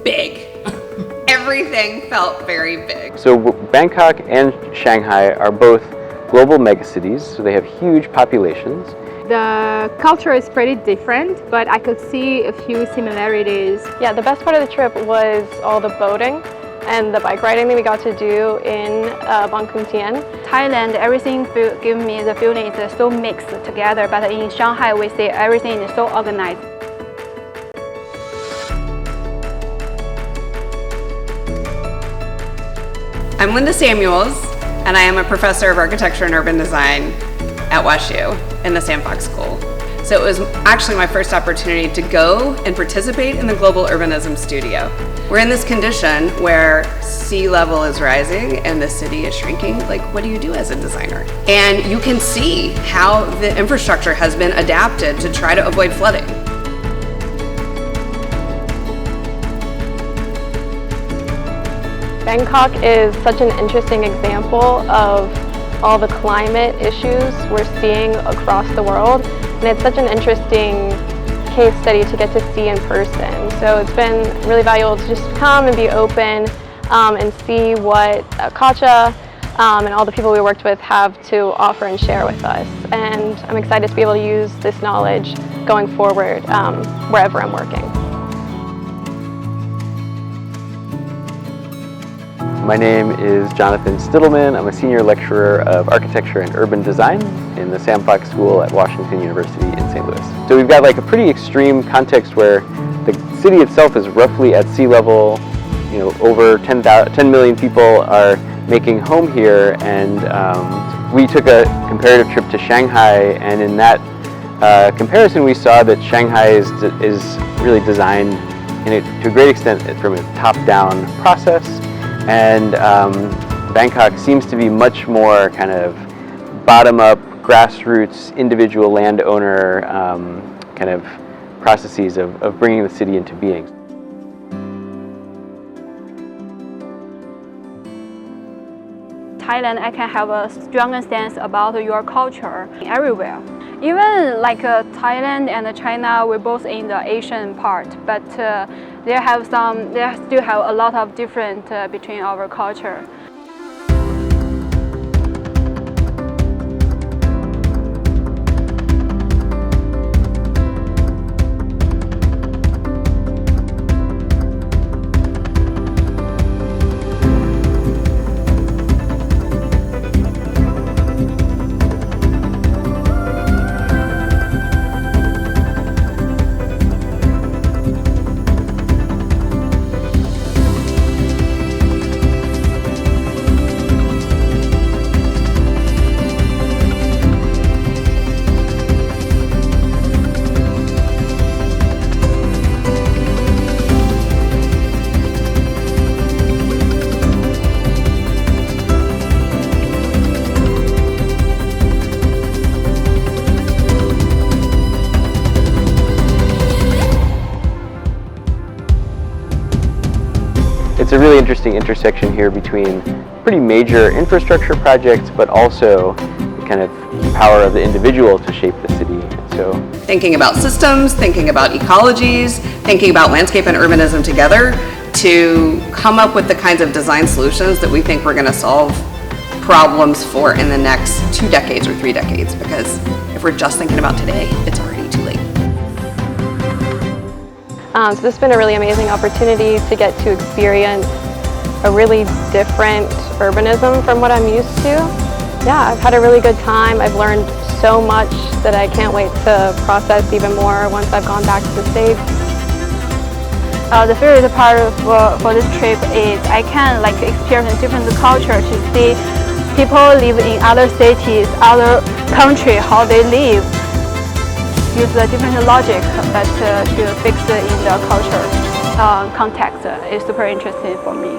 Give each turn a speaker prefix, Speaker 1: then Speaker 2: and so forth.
Speaker 1: big. Everything felt very big.
Speaker 2: So Bangkok and Shanghai are both global megacities, so they have huge populations.
Speaker 3: The culture is pretty different, but I could see a few similarities.
Speaker 4: Yeah, the best part of the trip was all the boating and the bike riding that we got to do in Bangkok and Shanghai.
Speaker 5: Thailand, everything gave me the feeling it's so mixed together, but in Shanghai we see everything is so organized.
Speaker 1: I'm Linda Samuels, and I am a professor of architecture and urban design at WustU in the Samfox School. So it was actually my first opportunity to go and participate in the Global Urbanism Studio. We're in this condition where sea level is rising and the city is shrinking. Like, what do you do as a designer? And you can see how the infrastructure has been adapted to try to avoid flooding.
Speaker 4: Bangkok is such an interesting example of all the climate issues we're seeing across the world, and it's such an interesting case study to get to see in person. So it's been really valuable to just come and be open and see what Kacha and all the people we worked with have to offer and share with us. And I'm excited to be able to use this knowledge going forward wherever I'm working.
Speaker 2: My name is Jonathan Stittleman. I'm a senior lecturer of architecture and urban design in the Samfox School at Washington University in St. Louis. So we've got like a pretty extreme context where the city itself is roughly at sea level. You know, over 10 million people are making home here, and we took a comparative trip to Shanghai, and in that comparison we saw that Shanghai is really designed to a great extent from a top-down process. And Bangkok seems to be much more kind of bottom-up, grassroots, individual landowner kind of processes of bringing the city into being.
Speaker 5: Thailand, I can have a stronger sense about your culture everywhere. Even like Thailand and China, we're both in the Asian part, but they still have a lot of different between our culture. It's a really interesting intersection here between pretty major infrastructure projects, but also the kind of power of the individual to shape the city. So,
Speaker 1: thinking about systems, thinking about ecologies, thinking about landscape and urbanism together to come up with the kinds of design solutions that we think we're going to solve problems for in the next 2 decades or 3 decades, because if we're just thinking about today, it's already too late.
Speaker 4: So this has been a really amazing opportunity to get to experience a really different urbanism from what I'm used to. Yeah, I've had a really good time. I've learned so much that I can't wait to process even more once I've gone back to the States.
Speaker 5: The favorite part for this trip is I can experience different culture to see people live in other cities, other country, how they live. Use a different logic that to fix in the culture context is super interesting for me.